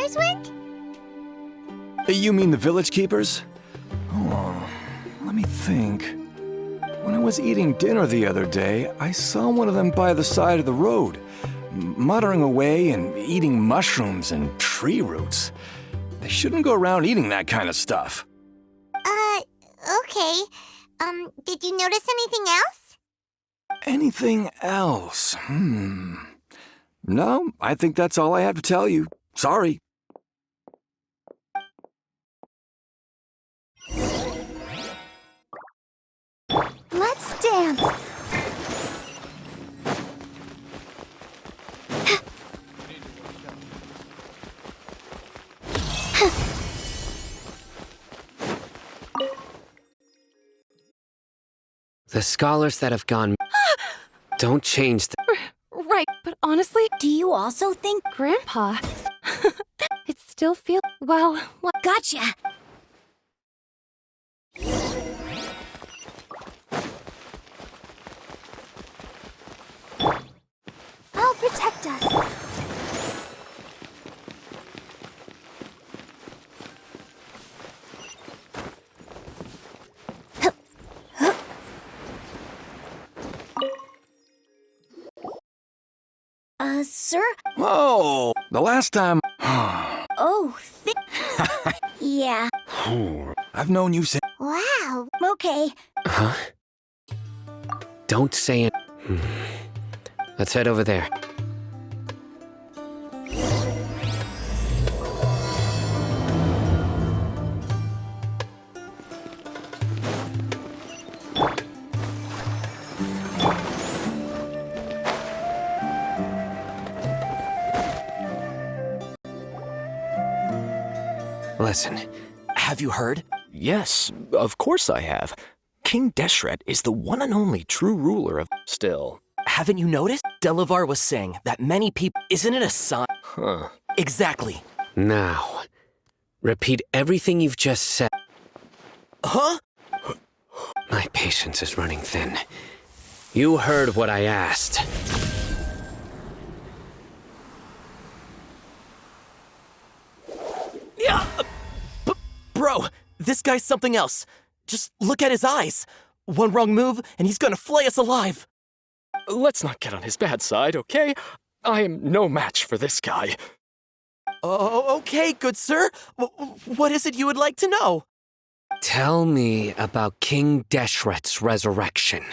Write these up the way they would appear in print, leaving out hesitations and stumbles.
scholars went? You mean the village keepers? Oh, let me think. When I was eating dinner the other day, I saw one of them by the side of the road, muttering away and eating mushrooms and tree roots. They shouldn't go around eating that kind of stuff. Okay. Did you notice anything else? Anything else? No, I think that's all I have to tell you. Sorry. Let's dance. The scholars that have gone don't change the... Right, but honestly, Do you also think? Grandpa, it still feels, well, Gotcha. I'll protect us. Sir? Oh, the last time... Oh, yeah. I've known you since... Wow. Okay. Huh? Don't say it. Let's head over there. Listen. Have you heard? Yes, of course I have. King Deshret is the one and only true ruler of... Still. Haven't you noticed? Delavar was saying that many people... Isn't it a sign? Huh. Exactly. Now, repeat everything you've just said. Huh? My patience is running thin. You heard what I asked. Yeah. Bro, this guy's something else. Just look at his eyes. One wrong move, and he's gonna flay us alive. Let's not get on his bad side, okay? I am no match for this guy. Oh, okay, good sir. What is it you would like to know? Tell me about King Deshret's resurrection.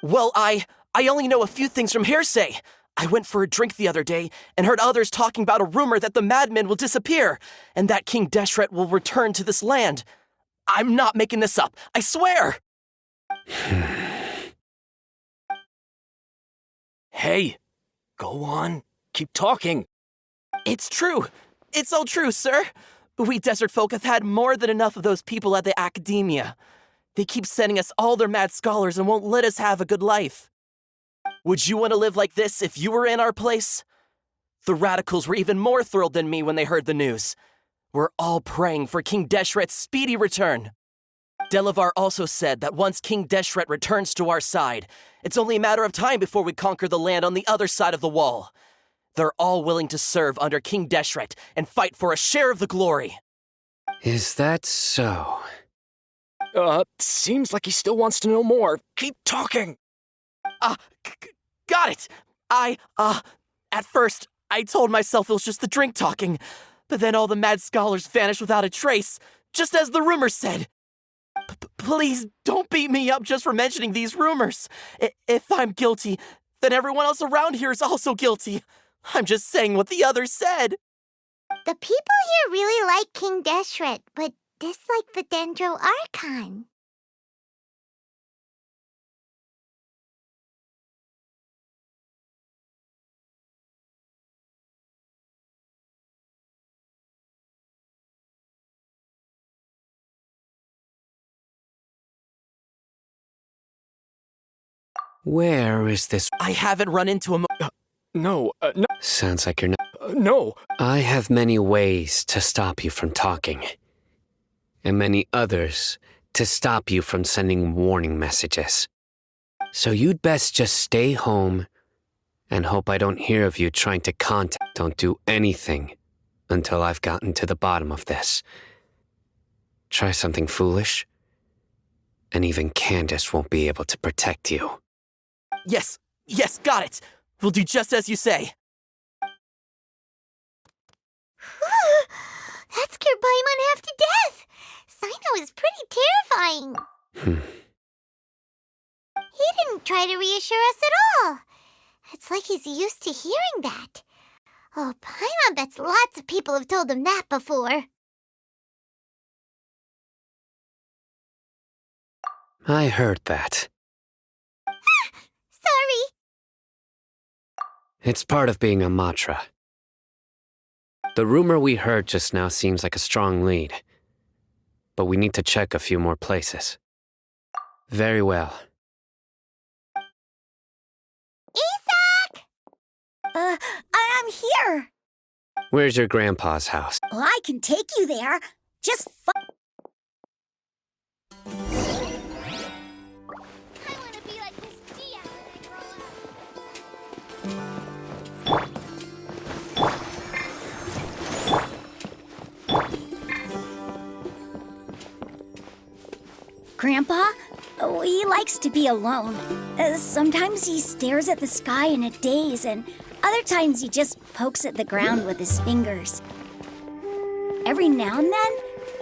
Well, I only know a few things from hearsay. I went for a drink the other day and heard others talking about a rumor that the madman will disappear and that King Deshret will return to this land. I'm not making this up, I swear! Hey, go on. Keep talking. It's true. It's all true, sir. We desert folk have had more than enough of those people at the academia. They keep sending us all their mad scholars and won't let us have a good life. Would you want to live like this if you were in our place? The radicals were even more thrilled than me when they heard the news. We're all praying for King Deshret's speedy return. Delavar also said that once King Deshret returns to our side, it's only a matter of time before we conquer the land on the other side of the wall. They're all willing to serve under King Deshret and fight for a share of the glory. Is that so? Seems like he still wants to know more. Keep talking. Got it. At first, I told myself it was just the drink talking, but then all the mad scholars vanished without a trace, just as the rumors said. Please don't beat me up just for mentioning these rumors. If I'm guilty, then everyone else around here is also guilty. I'm just saying what the others said. The people here really like King Deshret, but dislike the Dendro Archon. Where is this? I haven't run into him. No. Sounds like you're not. No. I have many ways to stop you from talking, and many others to stop you from sending warning messages. So you'd best just stay home and hope I don't hear of you trying to contact. Don't do anything until I've gotten to the bottom of this. Try something foolish, and even Candace won't be able to protect you. Yes, got it. We'll do just as you say. That scared Paimon half to death. Sino is pretty terrifying. He didn't try to reassure us at all. It's like he's used to hearing that. Oh, Paimon bets lots of people have told him that before. I heard that. Sorry. It's part of being a Matra. The rumor we heard just now seems like a strong lead, but we need to check a few more places. Very well. Isak! I'm here. Where's your grandpa's house? Well, I can take you there. Just I want to be like Miss Dia when I grow up. Grandpa? Oh, he likes to be alone. Sometimes he stares at the sky in a daze, and other times he just pokes at the ground with his fingers. Every now and then,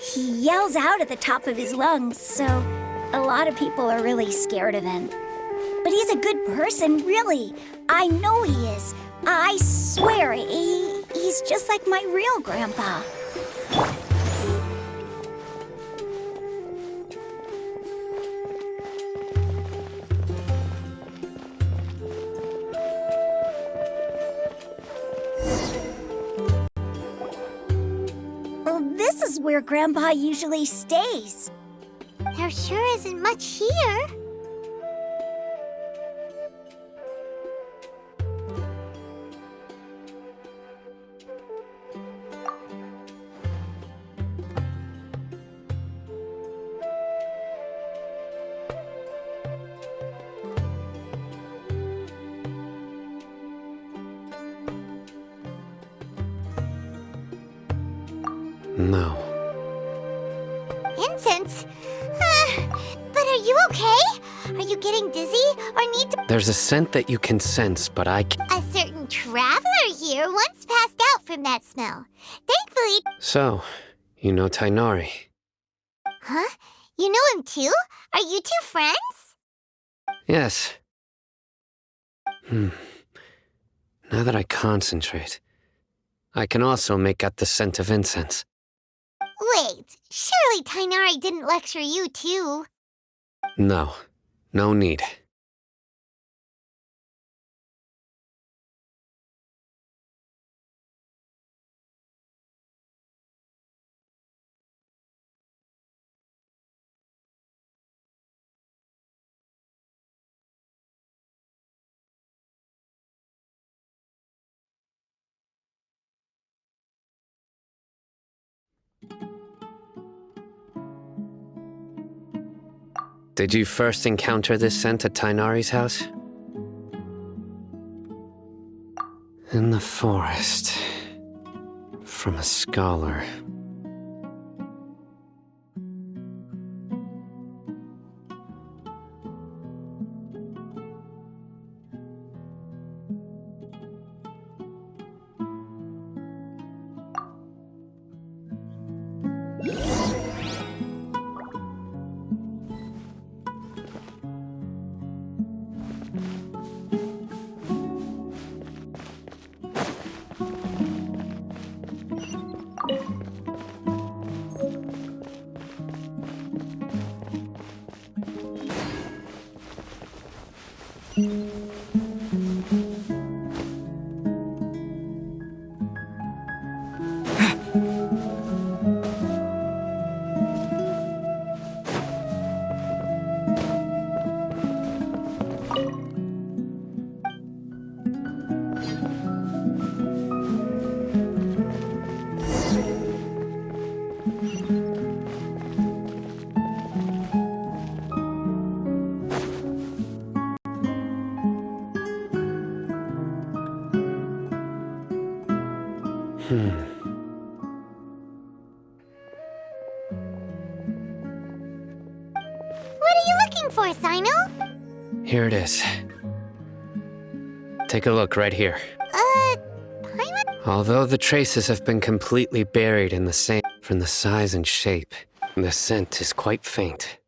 he yells out at the top of his lungs, so a lot of people are really scared of him. But he's a good person, really. I know he is. I swear, he's just like my real grandpa. This is where Grandpa usually stays. There sure isn't much here. No. Incense? But are you okay? Are you getting dizzy or need to... There's a scent that you can sense, but I can't. A certain traveler here once passed out from that smell. Thankfully... So, you know Tainari. Huh? You know him too? Are you two friends? Yes. Now that I concentrate, I can also make out the scent of incense. Wait, surely Tainari didn't lecture you too. No. No need. Did you first encounter this scent at Tainari's house? In the forest. From a scholar. for, Sino? Here it is. Take a look right here. Paimon? Although the traces have been completely buried in the sand, from the size and shape, the scent is quite faint.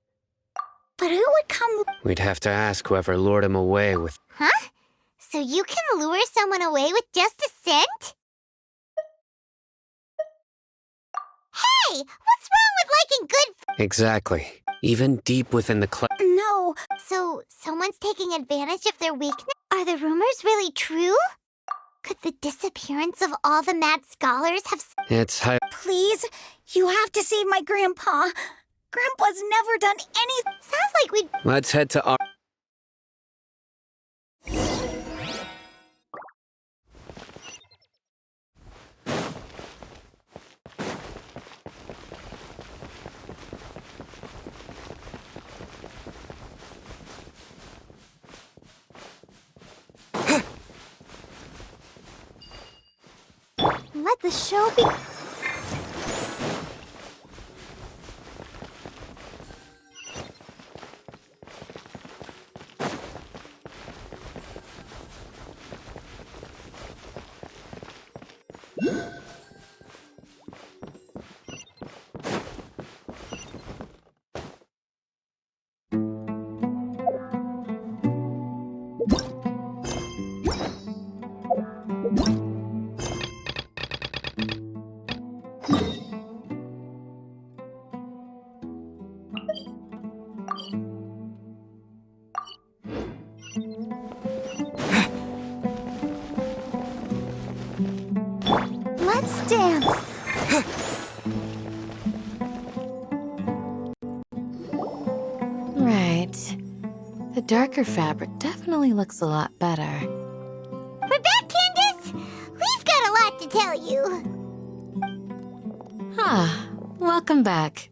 But who would come? We'd have to ask whoever lured him away with. Huh? So you can lure someone away with just a scent? Hey! What's wrong with liking good Exactly. Even deep within the No, So, someone's taking advantage of their weakness? Are the rumors really true? Could the disappearance of all the mad scholars have... It's high. please. You have to save my grandpa. Grandpa's never done anything. Sounds like we'd... Let's head to our. Let the show be... Let's dance. Right. The darker fabric definitely looks a lot better. We're back, Candace! We've got a lot to tell you. Ah, welcome back.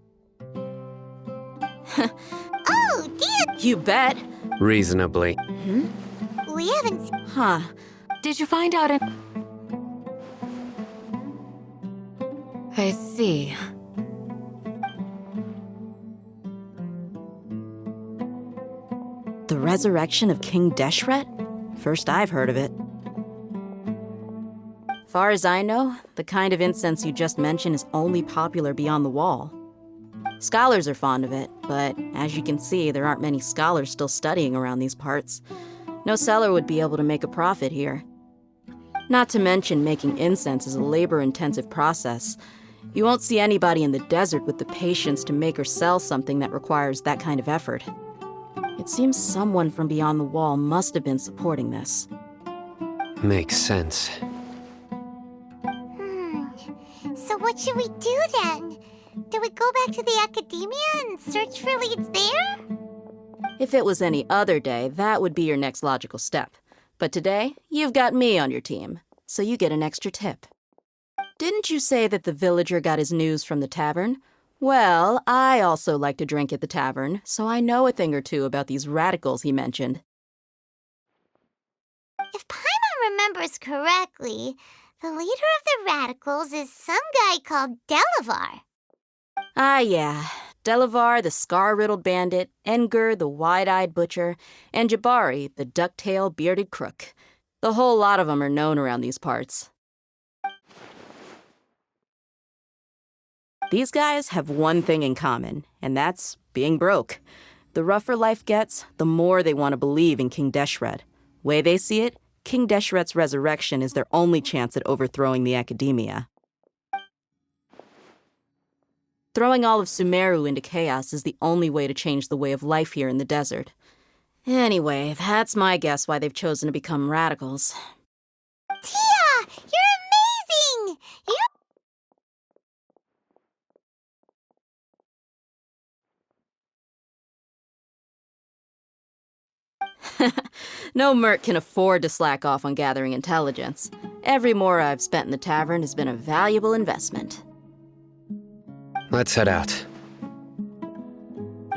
Oh, dear! You bet. Reasonably. We haven't... Huh. Did you find out I see. The resurrection of King Deshret? First I've heard of it. Far as I know, the kind of incense you just mentioned is only popular beyond the wall. Scholars are fond of it, but as you can see, there aren't many scholars still studying around these parts. No seller would be able to make a profit here. Not to mention making incense is a labor-intensive process. You won't see anybody in the desert with the patience to make or sell something that requires that kind of effort. It seems someone from beyond the wall must have been supporting this. Makes sense. So what should we do then? Do we go back to the academia and search for leads there? If it was any other day, that would be your next logical step. But today, you've got me on your team, so you get an extra tip. Didn't you say that the villager got his news from the tavern? Well, I also like to drink at the tavern, so I know a thing or two about these radicals he mentioned. If Paimon remembers correctly, the leader of the radicals is some guy called Delavar. Ah, yeah. Delavar, the scar-riddled bandit, Engur, the wide-eyed butcher, and Jabari, the duck-tail bearded crook. The whole lot of them are known around these parts. These guys have one thing in common, and that's being broke. The rougher life gets, the more they want to believe in King Deshret. Way they see it, King Deshret's resurrection is their only chance at overthrowing the academia. Throwing all of Sumeru into chaos is the only way to change the way of life here in the desert. Anyway, that's my guess why they've chosen to become radicals. Tia! You're amazing! No merc can afford to slack off on gathering intelligence. Every more I've spent in the tavern has been a valuable investment. Let's head out.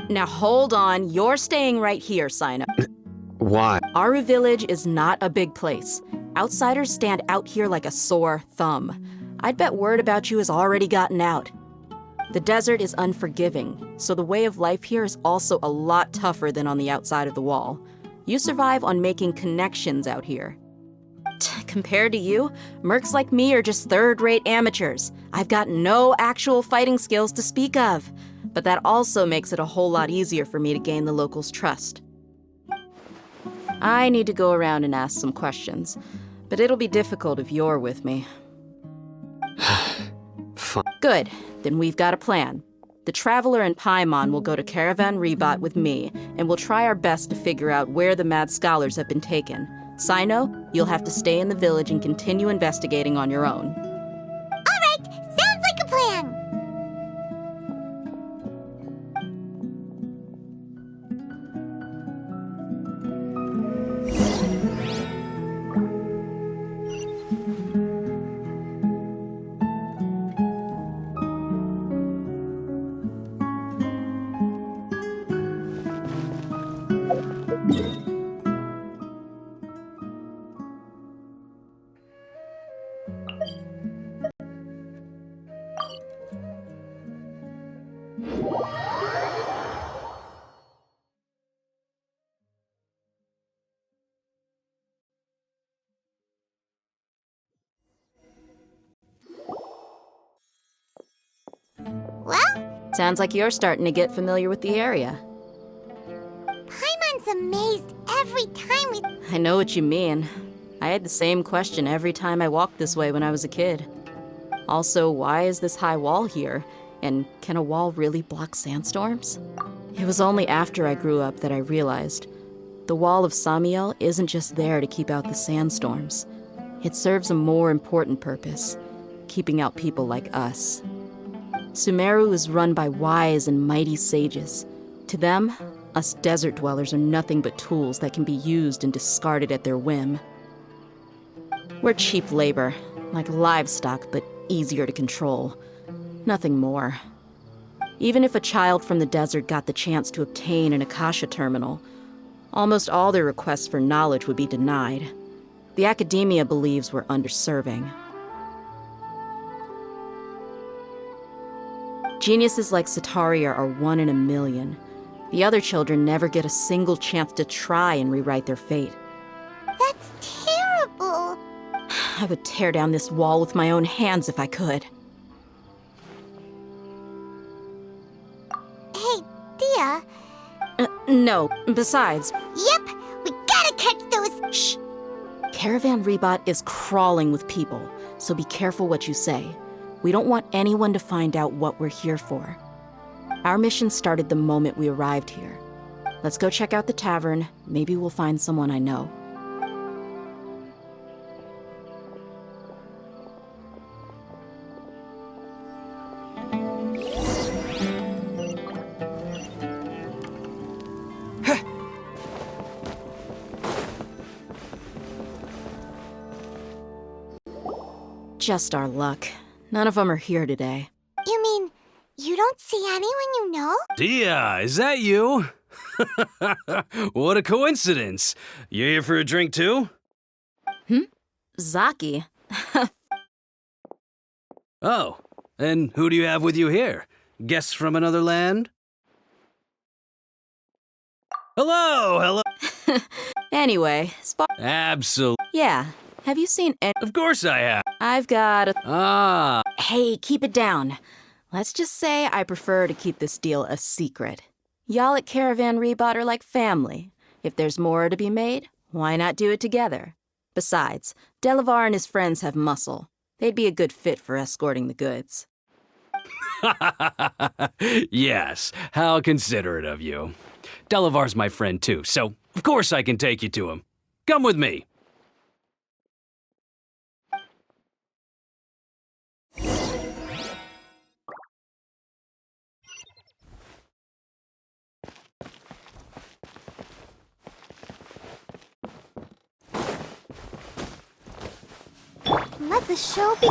Now hold on, you're staying right here, Sino. Why? Aru Village is not a big place. Outsiders stand out here like a sore thumb. I'd bet word about you has already gotten out. The desert is unforgiving, so the way of life here is also a lot tougher than on the outside of the wall. You survive on making connections out here. Compared to you, mercs like me are just third-rate amateurs. I've got no actual fighting skills to speak of. But that also makes it a whole lot easier for me to gain the locals' trust. I need to go around and ask some questions, but it'll be difficult if you're with me. Fine. Good, then we've got a plan. The Traveler and Paimon will go to Caravan Rebat with me, and we'll try our best to figure out where the mad scholars have been taken. Sino, you'll have to stay in the village and continue investigating on your own. All right, sounds like a plan. Well, Sounds like you're starting to get familiar with the area. Paimon's amazed every time we... I know what you mean. I had the same question every time I walked this way when I was a kid. Also, why is this high wall here? And can a wall really block sandstorms? It was only after I grew up that I realized the wall of Samiel isn't just there to keep out the sandstorms. It serves a more important purpose, keeping out people like us. Sumeru is run by wise and mighty sages. To them, us desert dwellers are nothing but tools that can be used and discarded at their whim. We're cheap labor, like livestock, but easier to control. Nothing more. Even if a child from the desert got the chance to obtain an Akasha terminal, almost all their requests for knowledge would be denied. The academia believes we're underserving. Geniuses like Sataria are 1 in a million. The other children never get a single chance to try and rewrite their fate. That's terrible. I would tear down this wall with my own hands if I could. Hey, Dia. No, besides... Yep, we gotta catch those... Shh! Caravan Rebat is crawling with people, so be careful what you say. We don't want anyone to find out what we're here for. Our mission started the moment we arrived here. Let's go check out the tavern. Maybe we'll find someone I know. Just our luck. None of them are here today. You mean, you don't see anyone you know? Dia, is that you? What a coincidence. You here for a drink too? Zaki. Oh, and who do you have with you here? Guests from another land? Hello! Anyway, Absolutely. Yeah. Have you seen Of course I have. I've got a... Ah, Hey, keep it down. Let's just say I prefer to keep this deal a secret. Y'all at Caravan Rebat are like family. If there's more to be made, why not do it together? Besides, Delavar and his friends have muscle. They'd be a good fit for escorting the goods. yes, how considerate of you. Delavar's my friend too, so of course I can take you to him. Come with me. Let the show be...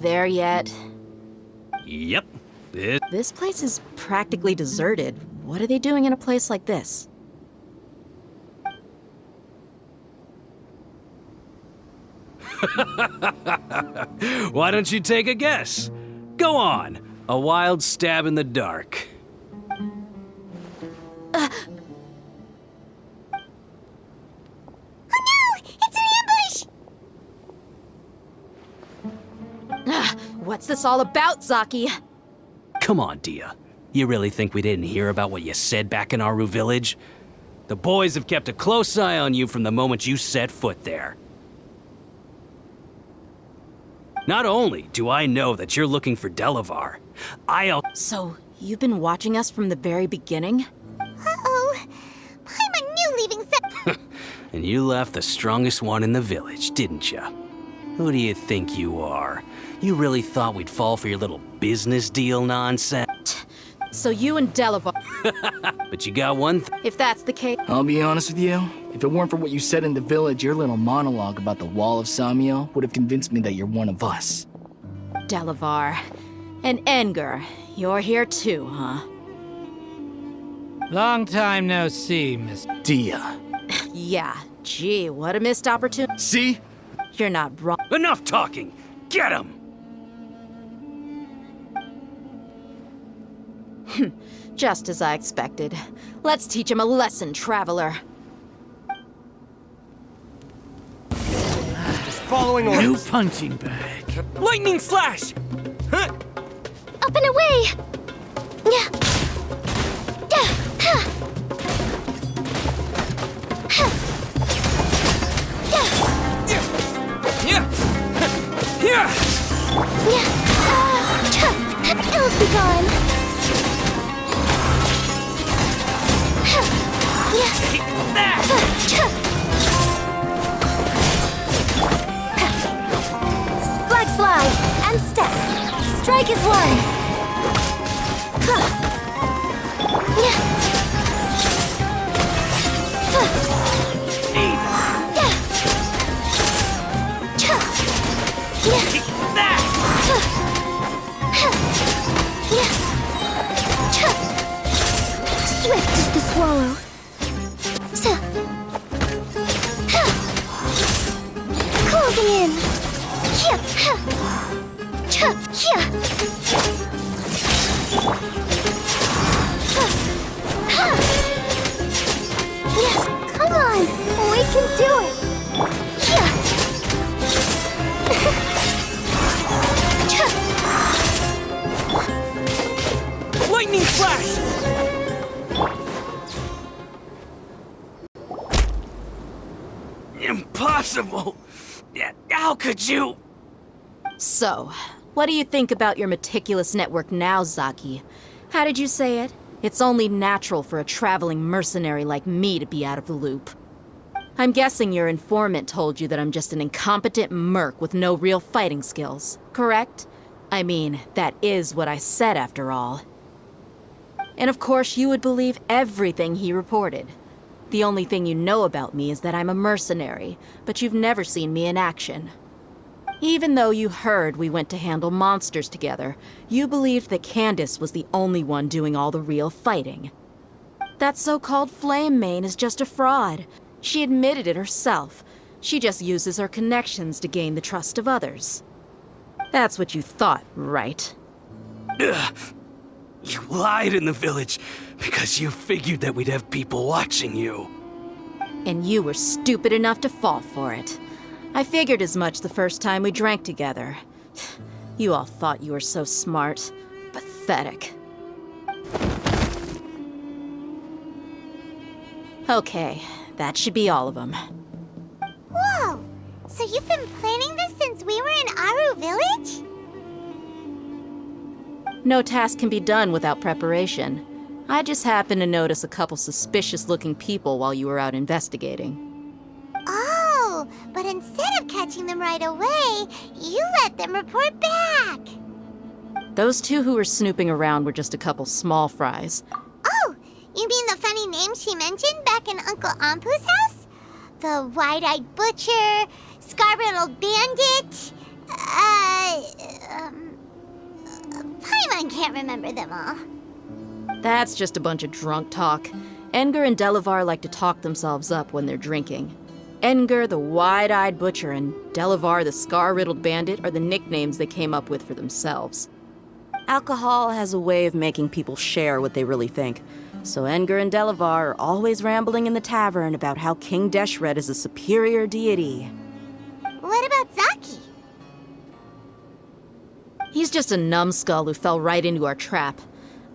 there yet? Yep. This place is practically deserted. What are they doing in a place like this? Why don't you take a guess? Go on. A wild stab in the dark. Oh no! It's an ambush! What's this all about, Zaki? Come on, Dia. You really think we didn't hear about what you said back in Aru Village? The boys have kept a close eye on you from the moment you set foot there. Not only do I know that you're looking for Delavar, So, you've been watching us from the very beginning? Uh-oh. Paimon knew leaving And you left the strongest one in the village, didn't you? Who do you think you are? You really thought we'd fall for your little business deal nonsense? So you and Delavar... But you got one If that's the case... I'll be honest with you. If it weren't for what you said in the village, your little monologue about the Wall of Samiel would have convinced me that you're one of us. Delavar. And Enger, you're here too, huh? Long time no see, Miss. Dia. Yeah, gee, what a missed opportunity. See? You're not wrong. Enough talking! Get him! Just as I expected. Let's teach him a lesson, traveler. Following New orders. punching bag. Lightning slash! Huh. Up and away! Yeah. Yeah. Huh. Huh. Yeah. Yeah! Yeah! Yeah. Ills be gone. Huh. Yeah. That! Flag slide and step. Strike is one. Huh. Yeah. Huh. Yeah. Chuh. Yeah. That! Huh. Huh. Yeah. Chuh. Swift is the swallow. Huh. Huh. Closing in. Yeah. Huh. Chuh. Yeah. Huh. Huh. Yeah. Come on. We can do it. Yeah. Chuh. Lightning flash! Impossible! Yeah, how could you? So, what do you think about your meticulous network now, Zaki? How did you say it? It's only natural for a traveling mercenary like me to be out of the loop. I'm guessing your informant told you that I'm just an incompetent merc with no real fighting skills, correct? I mean, that is what I said after all. And of course you would believe everything he reported. The only thing you know about me is that I'm a mercenary, but you've never seen me in action. Even though you heard we went to handle monsters together, you believed that Candace was the only one doing all the real fighting. That so-called Flame Mane is just a fraud. She admitted it herself. She just uses her connections to gain the trust of others. That's what you thought, right? Ugh. You lied in the village because you figured that we'd have people watching you. And you were stupid enough to fall for it. I figured as much the first time we drank together. You all thought you were so smart. Pathetic. Okay, that should be all of them. Whoa! So you've been planning this since we were in Aru Village? No task can be done without preparation. I just happened to notice a couple suspicious-looking people while you were out investigating. Oh, but instead of catching them right away, you let them report back. Those two who were snooping around were just a couple small fries. Oh, you mean the funny name she mentioned back in Uncle Ampu's house? The wide-eyed butcher, scar-riddled bandit, Paimon can't remember them all. That's just a bunch of drunk talk. Edgar and Delavar like to talk themselves up when they're drinking. Edgar, the wide-eyed butcher, and Delavar, the scar-riddled bandit, are the nicknames they came up with for themselves. Alcohol has a way of making people share what they really think. So Edgar and Delavar are always rambling in the tavern about how King Deshret is a superior deity. What about Zaki? He's just a numbskull who fell right into our trap.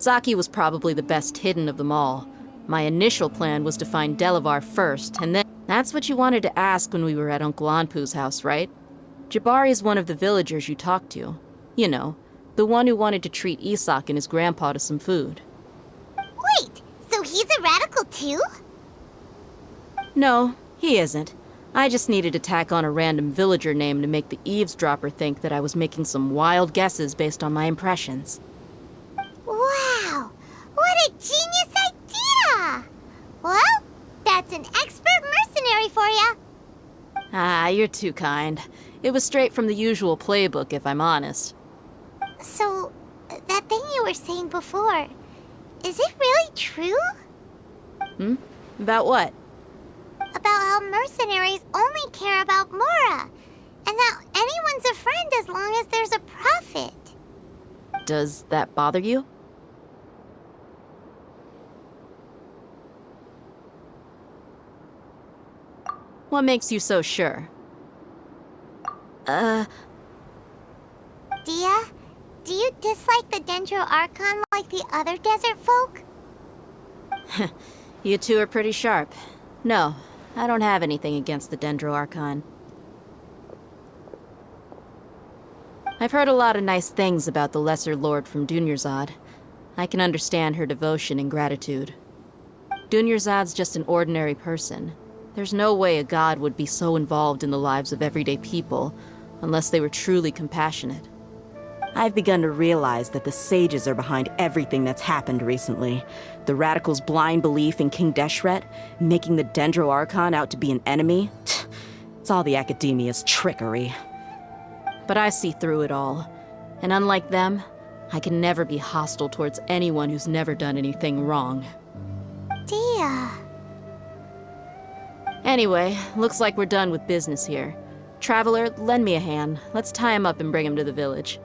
Zaki was probably the best hidden of them all. My initial plan was to find Delavar first, and then... That's what you wanted to ask when we were at Uncle Anpu's house, right? Jabari is one of the villagers you talked to. You know, the one who wanted to treat Isak and his grandpa to some food. Wait, so he's a radical too? No, he isn't. I just needed to tack on a random villager name to make the eavesdropper think that I was making some wild guesses based on my impressions. Wow, what a genius idea! Well, that's an expert mercenary for ya. Ah, you're too kind. It was straight from the usual playbook, if I'm honest. So, that thing you were saying before, is it really true? About what? About how mercenaries only care about Mora, and that anyone's a friend as long as there's a profit. Does that bother you? What makes you so sure? Dia, do you dislike the Dendro Archon like the other desert folk? You two are pretty sharp. No, I don't have anything against the Dendro Archon. I've heard a lot of nice things about the Lesser Lord from Dunyarzad. I can understand her devotion and gratitude. Dunyarzad's just an ordinary person. There's no way a god would be so involved in the lives of everyday people, unless they were truly compassionate. I've begun to realize that the sages are behind everything that's happened recently. The radicals' blind belief in King Deshret, making the Dendro Archon out to be an enemy. It's all the academia's trickery. But I see through it all. And unlike them, I can never be hostile towards anyone who's never done anything wrong. Dia. Anyway, looks like we're done with business here. Traveler, lend me a hand. Let's tie him up and bring him to the village.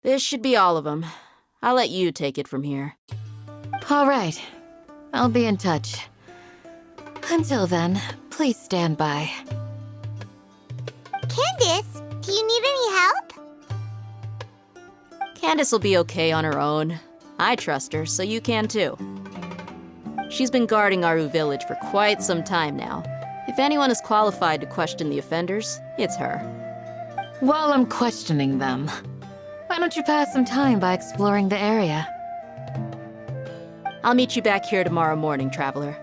This should be all of them. I'll let you take it from here. All right. I'll be in touch. Until then, please stand by. Candace, do you need any help? Candace will be okay on her own. I trust her, so you can too. She's been guarding Aru village for quite some time now. If anyone is qualified to question the offenders, it's her. While I'm questioning them, why don't you pass some time by exploring the area? I'll meet you back here tomorrow morning, Traveler.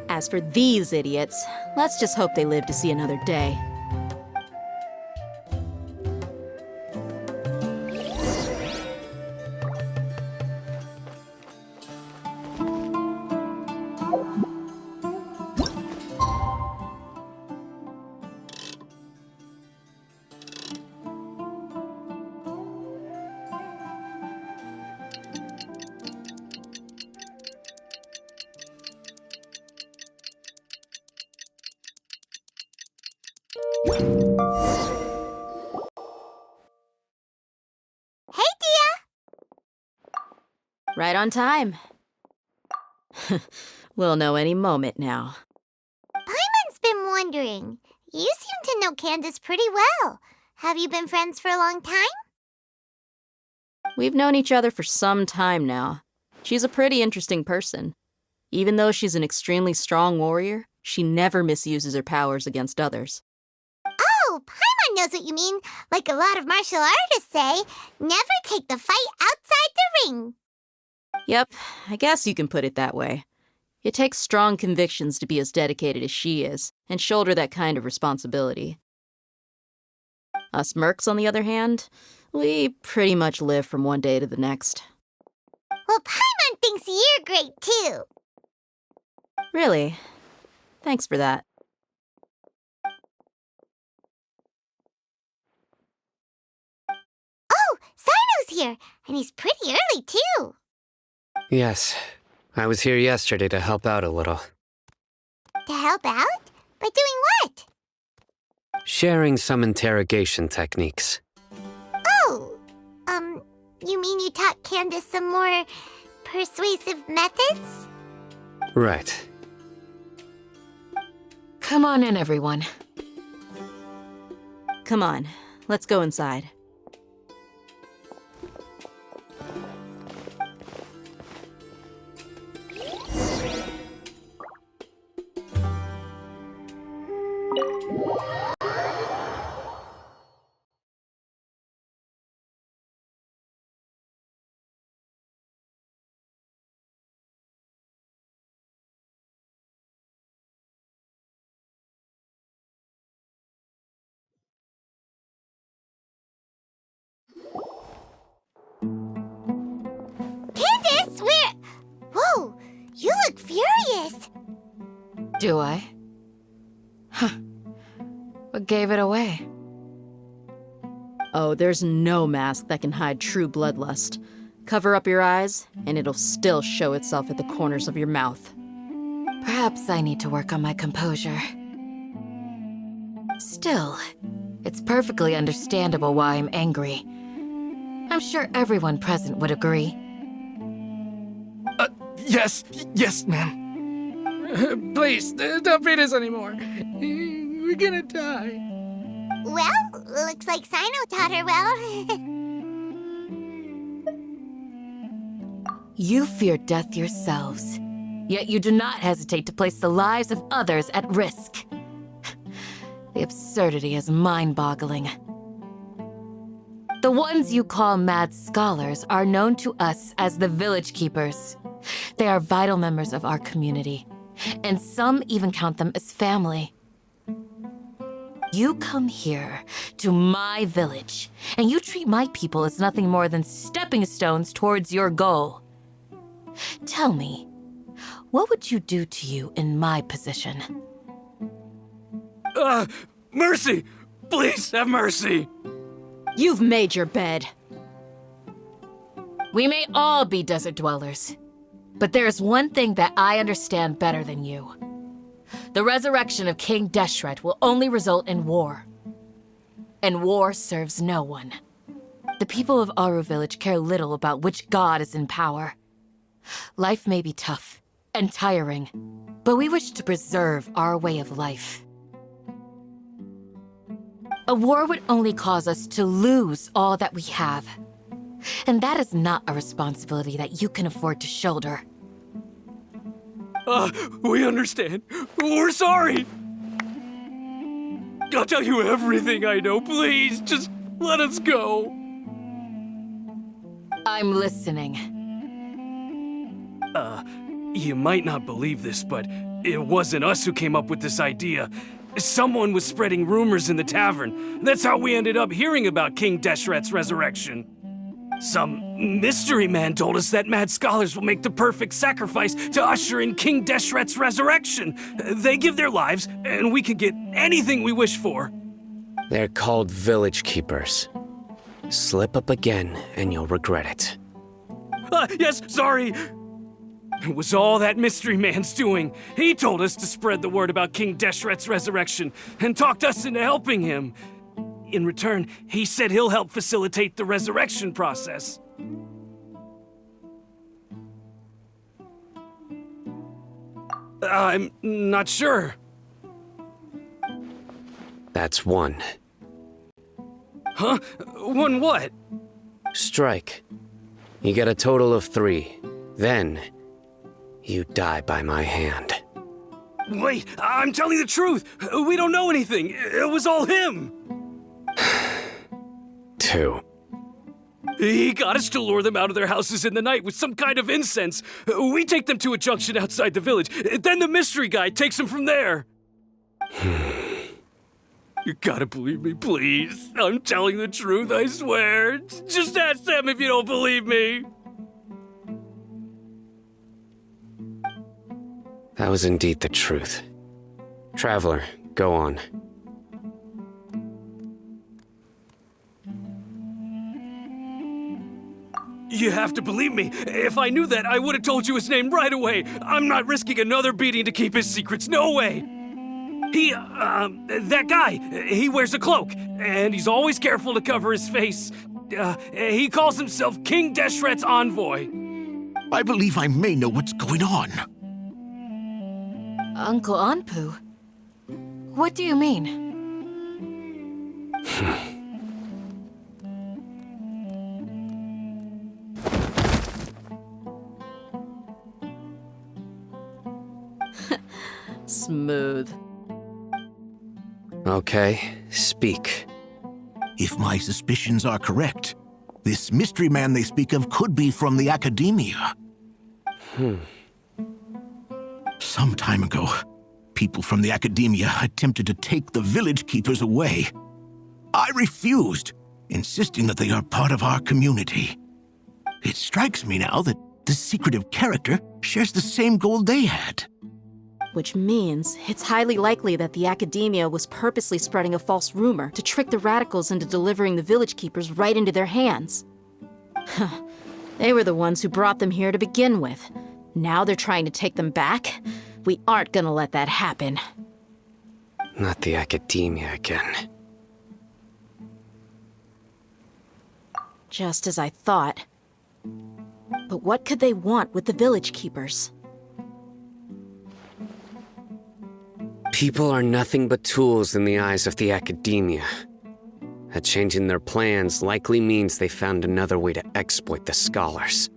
As for these idiots, let's just hope they live to see another day. Hey, Dia! Right on time. We'll know any moment now. Paimon's been wondering. You seem to know Candace pretty well. Have you been friends for a long time? We've known each other for some time now. She's a pretty interesting person. Even though she's an extremely strong warrior, she never misuses her powers against others. Oh, Paimon knows what you mean. Like a lot of martial artists say, never take the fight outside the ring. Yep, I guess you can put it that way. It takes strong convictions to be as dedicated as she is, and shoulder that kind of responsibility. Us mercs, on the other hand, we pretty much live from one day to the next. Well, Paimon thinks you're great, too. Really? Thanks for that. Oh, Sino's here, and he's pretty early, too. Yes, I was here yesterday to help out a little. To help out? By doing what? Sharing some interrogation techniques. Oh, you mean you taught Candace some more persuasive methods? Right. Come on in, everyone. Come on, let's go inside. Candace, where... Whoa, you look furious. Do I? Huh. What gave it away? Oh, there's no mask that can hide true bloodlust. Cover up your eyes, and it'll still show itself at the corners of your mouth. Perhaps I need to work on my composure. Still, it's perfectly understandable why I'm angry. I'm sure everyone present would agree. Yes, ma'am. Please, don't beat us anymore. We're gonna die. Well, looks like Sino taught her well. You fear death yourselves, yet you do not hesitate to place the lives of others at risk. The absurdity is mind-boggling. The ones you call mad scholars are known to us as the Village Keepers. They are vital members of our community, and some even count them as family. You come here, to my village, and you treat my people as nothing more than stepping stones towards your goal. Tell me, what would you do to you in my position? Mercy! Please have mercy! You've made your bed. We may all be desert dwellers, but there is one thing that I understand better than you. The resurrection of King Deshret will only result in war. And war serves no one. The people of Aru Village care little about which god is in power. Life may be tough and tiring, but we wish to preserve our way of life. A war would only cause us to lose all that we have. And that is not a responsibility that you can afford to shoulder. We understand. We're sorry. I'll tell you everything I know. Please, just let us go. I'm listening. You might not believe this, but it wasn't us who came up with this idea. Someone was spreading rumors in the tavern. That's how we ended up hearing about King Deshret's resurrection. Some mystery man told us that mad scholars will make the perfect sacrifice to usher in King Deshret's resurrection. They give their lives, and we can get anything we wish for. They're called Village Keepers. Slip up again, and you'll regret it. Yes, sorry. It was all that mystery man's doing. He told us to spread the word about King Deshret's resurrection and talked us into helping him. In return, he said he'll help facilitate the resurrection process. I'm not sure. That's one. Huh? One what? Strike. You get a total of 3. Then, you die by my hand. Wait, I'm telling the truth. We don't know anything. It was all him. 2. He got us to lure them out of their houses in the night with some kind of incense. We take them to a junction outside the village. Then the mystery guy takes them from there. You gotta believe me, please. I'm telling the truth, I swear. Just ask them if you don't believe me. That was indeed the truth. Traveler, go on. You have to believe me. If I knew that, I would have told you his name right away. I'm not risking another beating to keep his secrets. No way. That guy, he wears a cloak, and he's always careful to cover his face. He calls himself King Deshret's envoy. I believe I may know what's going on. Uncle Anpu? What do you mean? Smooth. Okay, speak. If my suspicions are correct, this mystery man they speak of could be from the Academia. Some time ago, people from the Academia attempted to take the village keepers away. I refused, insisting that they are part of our community. It strikes me now that this secretive character shares the same goal they had. Which means it's highly likely that the Academia was purposely spreading a false rumor to trick the radicals into delivering the village keepers right into their hands. They were the ones who brought them here to begin with. Now they're trying to take them back? We aren't gonna let that happen. Not the Academia again. Just as I thought. But what could they want with the village keepers? People are nothing but tools in the eyes of the Academia. A change in their plans likely means they found another way to exploit the scholars.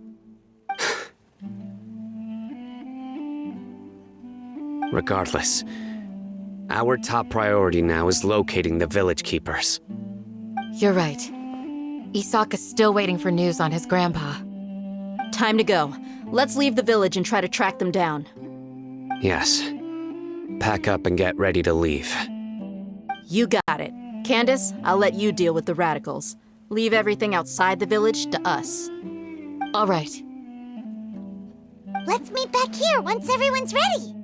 Regardless, our top priority now is locating the village keepers. You're right. Isaka's still waiting for news on his grandpa. Time to go. Let's leave the village and try to track them down. Yes. Pack up and get ready to leave. You got it. Candace, I'll let you deal with the radicals. Leave everything outside the village to us. All right. Let's meet back here once everyone's ready.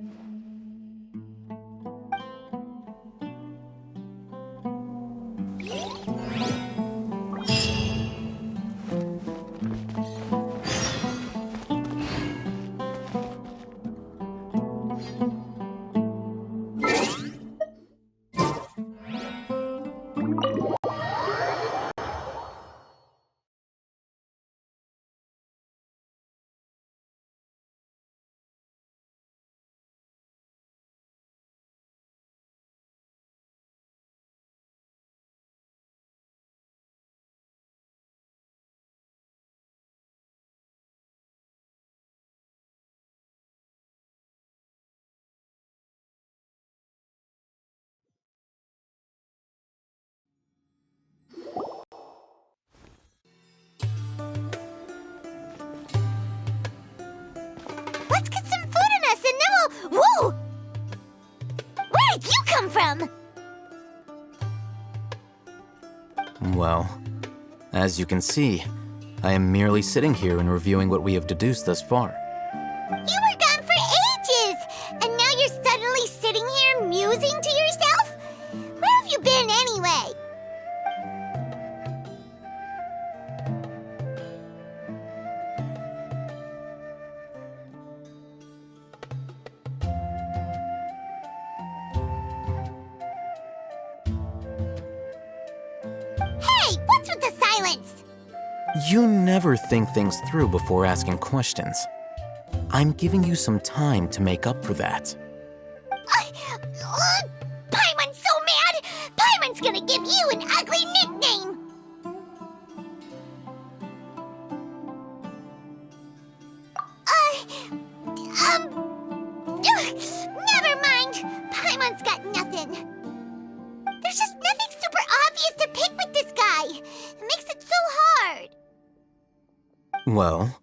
Let's get some food in us and then we'll... Whoa! Where did you come from? Well, as you can see, I am merely sitting here and reviewing what we have deduced thus far. You were gone for ages! And now you're suddenly sitting here musing to yourself? Where have you been anyway? Hey, what's with the silence? You never think things through before asking questions. I'm giving you some time to make up for that. Paimon's so mad! Paimon's gonna give you an ugly nickname! Never mind. Paimon's got nothing. There's just nothing super obvious to pick with this guy. It makes it so hard. Well,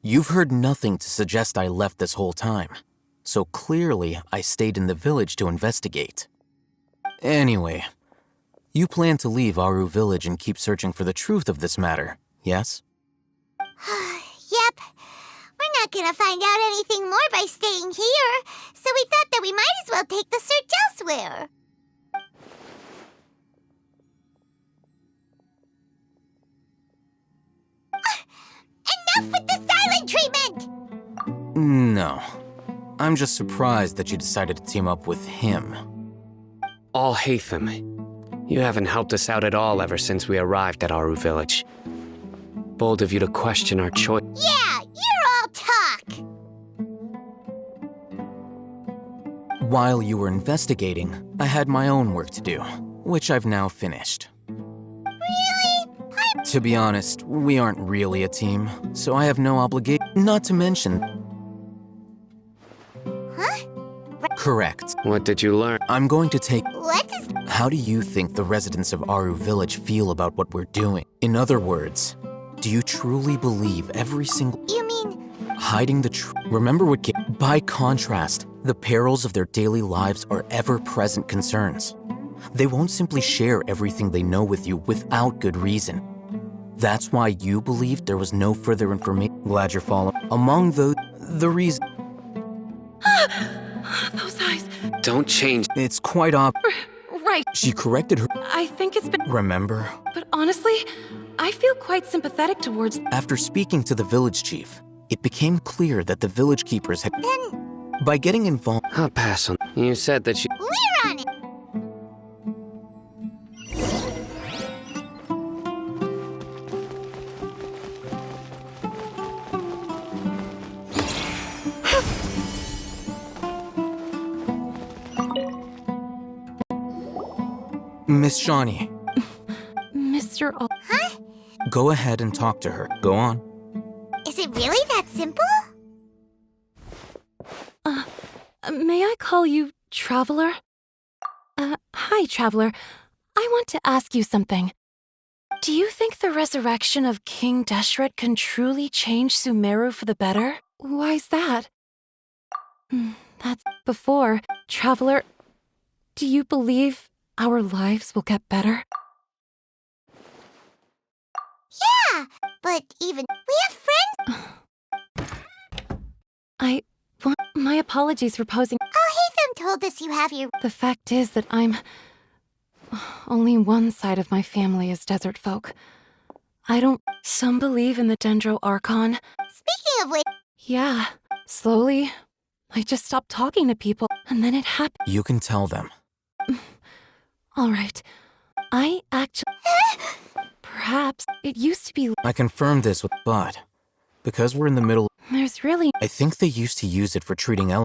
you've heard nothing to suggest I left this whole time, so clearly I stayed in the village to investigate. Anyway, you plan to leave Aru Village and keep searching for the truth of this matter, yes? Yep. We're not gonna find out anything more by staying here, so we thought that we might as well take the search elsewhere. Enough with the silent treatment! No. I'm just surprised that you decided to team up with him. Al-Haytham, you haven't helped us out at all ever since we arrived at Aru Village. Bold of you to question our choice. Yeah, you're all talk! While you were investigating, I had my own work to do, which I've now finished. Really? To be honest, we aren't really a team, so I have no obligation. Not to mention... Huh? Correct. What did you learn? I'm going to take... What is... How do you think the residents of Aru Village feel about what we're doing? In other words, do you truly believe every single... You mean... Hiding the truth. Remember what... By contrast, the perils of their daily lives are ever-present concerns. They won't simply share everything they know with you without good reason. That's why you believed there was no further information. Glad you're following. Among the reason... Those eyes. Don't change. It's quite Right. She corrected her. I think it's been... Remember? But honestly, I feel quite sympathetic towards... After speaking to the village chief, it became clear that the village keepers had... Then... By getting involved... I'll pass on. You said that you... We're on it! Miss Shawnee. Mr. Huh? Go ahead and talk to her. Go on. Is it really that simple? May I call you Traveler? Hi, Traveler. I want to ask you something. Do you think the resurrection of King Deshret can truly change Sumeru for the better? Why's that? That's before. Traveler, do you believe our lives will get better? Yeah, but even... We have friends... My apologies for posing... Al-Haytham told us you have your... The fact is that I'm... Only one side of my family is desert folk. I don't... Some believe in the Dendro Archon. Speaking of which... Yeah, slowly, I just stopped talking to people, and then it happened. You can tell them. All right. I actually... Perhaps it used to be... I confirmed this with... But, because we're in the middle... There's really... I think they used to use it for treating Yeah!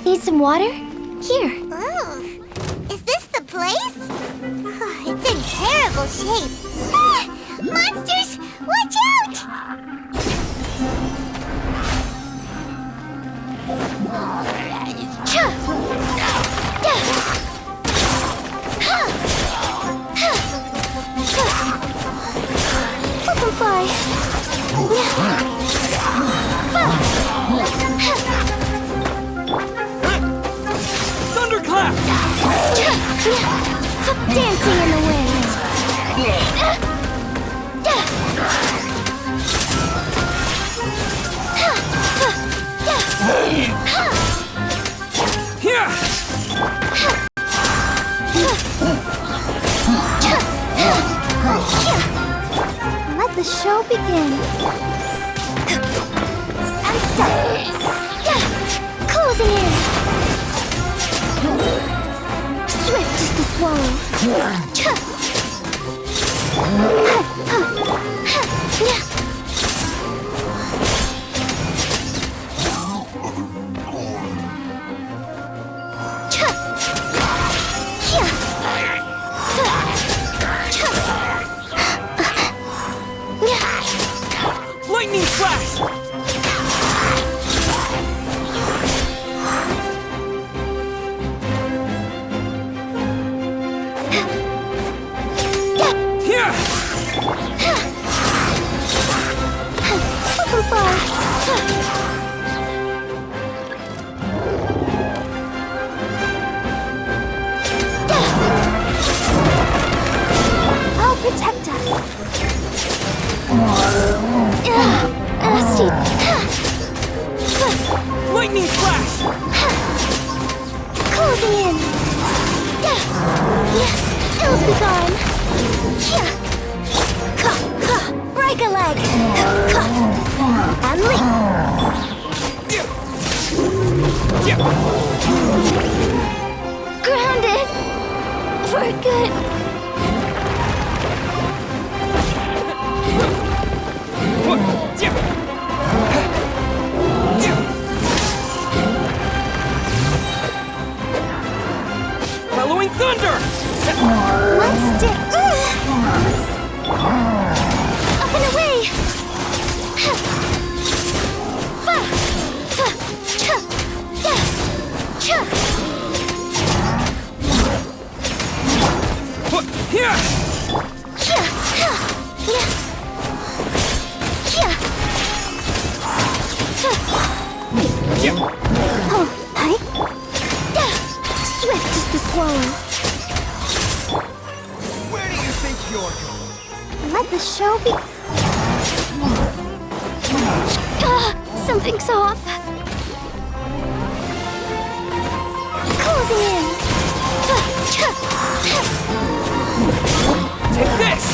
Need some water? Here. Ooh. Is this the place? It's in terrible shape. Ah! Monsters! Watch out! Thunderclap! Dancing in the wind. Here! Let the show begin. I'm stuck. Closing in. Swift as the swallow. Lightning flash! Here! I'll protect us. Nasty. Lightning flash! Closing in. Ills be gone. Break a leg. And leap. Grounded. For good. Following thunder! Let's stick. Up and away. Here! Oh, hi. Swift as the swallow. Where do you think you're going? Let the show be. Something's off. Closing in. Take this!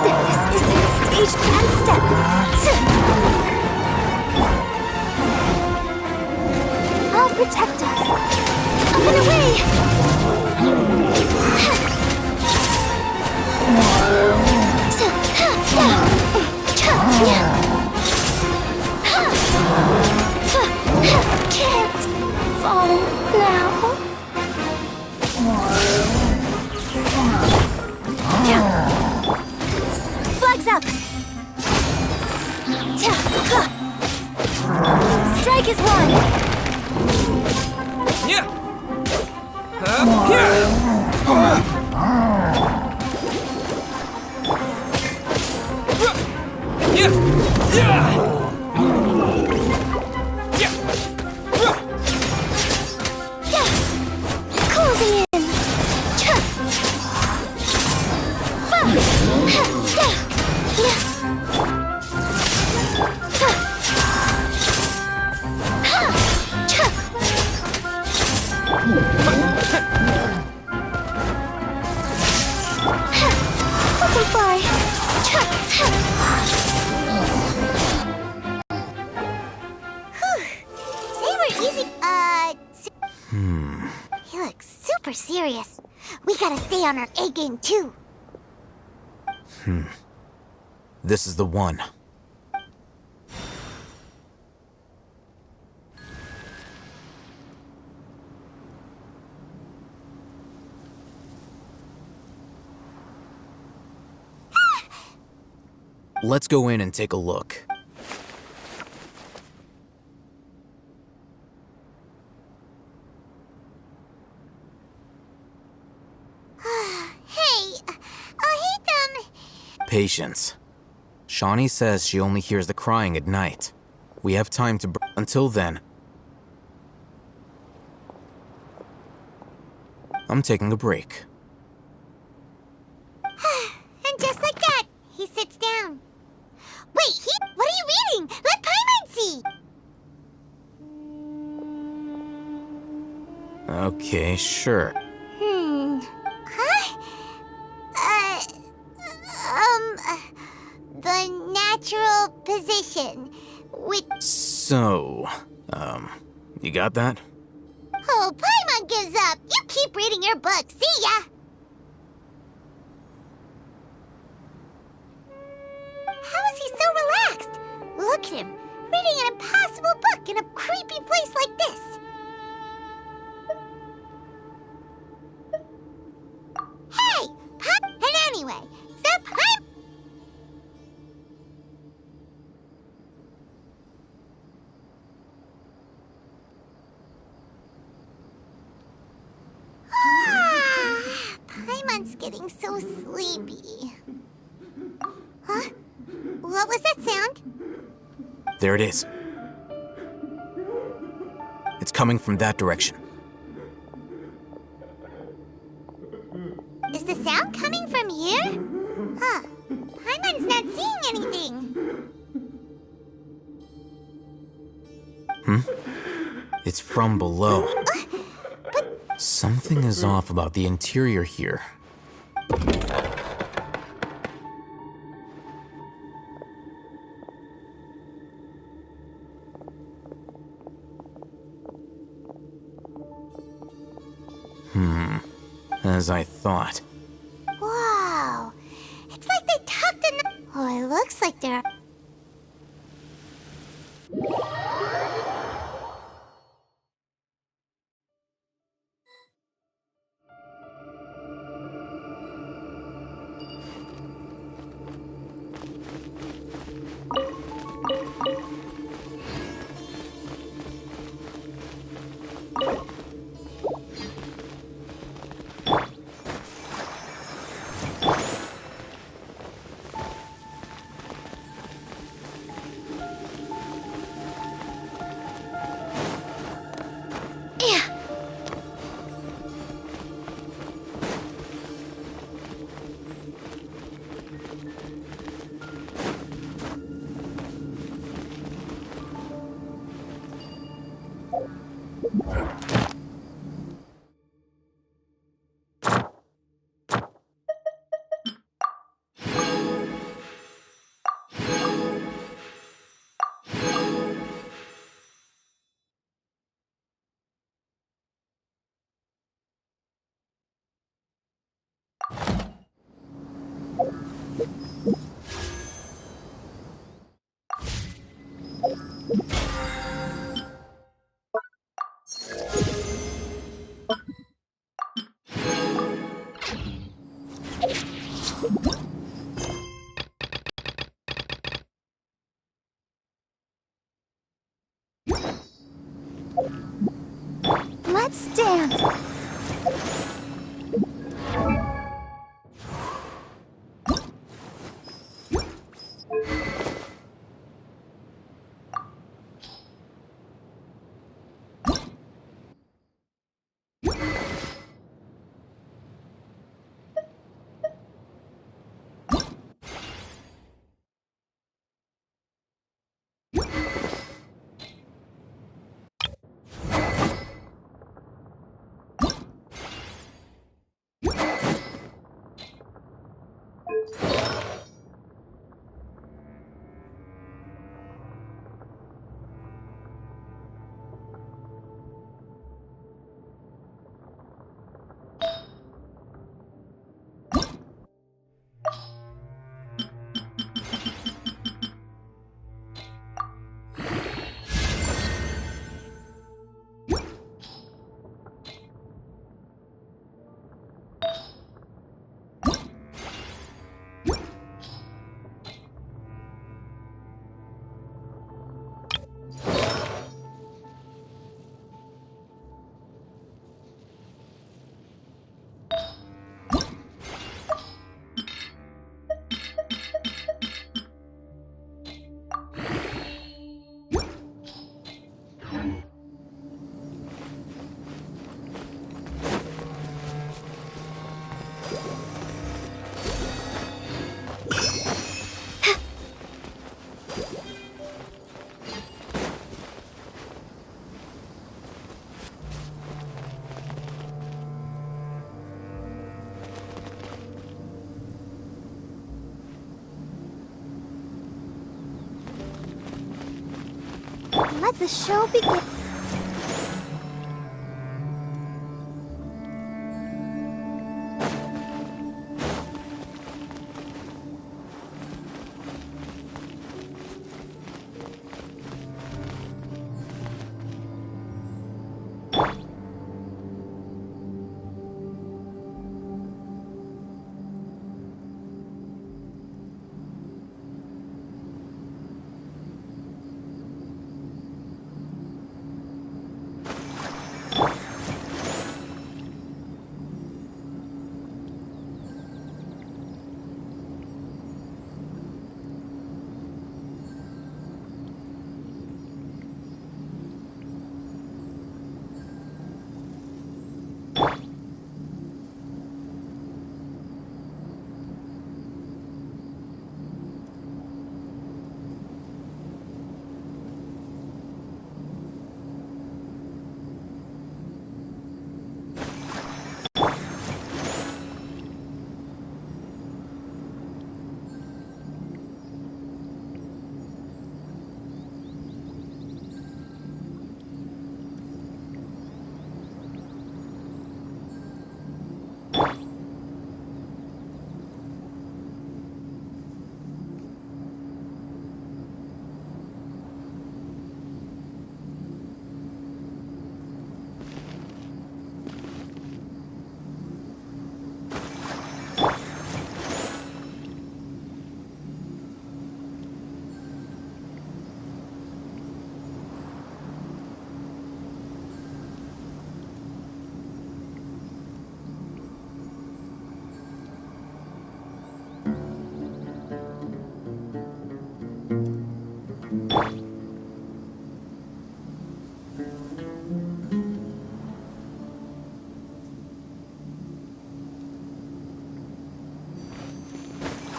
This isn't stage plan step. I'll protect us. Up and away. Can't fall now. Flags up. Strike is one. Yeah! Here! Closing in. Butterfly. They were easy. He looks super serious. We gotta stay on our A game too. This is the one. Let's go in and take a look. Hey, I'll hate them. Patience. Shawnee says she only hears the crying at night. We have time to until then. I'm taking a break. And just like that, he sits Okay, sure. Huh? The natural position. Which. So, you got that? Oh, Paimon gives up. You keep reading your book. See ya! How is he so relaxed? Look at him, reading an impossible book in a creepy place like this. Hey! And anyway, that Paimon... Paimon's getting so sleepy. Huh? What was that sound? There it is. It's coming from that direction. Is the sound coming from here? Huh. Paimon's not seeing anything. It's from below. Something is off about the interior here. As I thought. Wow. It's like they tucked in the... Oh, it looks like they're... Let's dance. Let the show begin.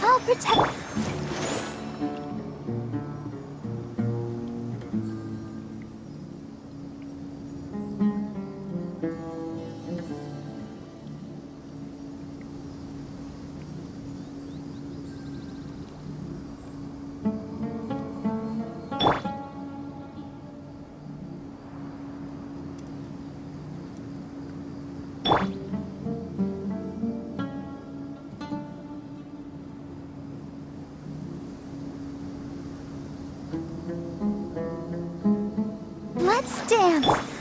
I'll protect. Let's dance.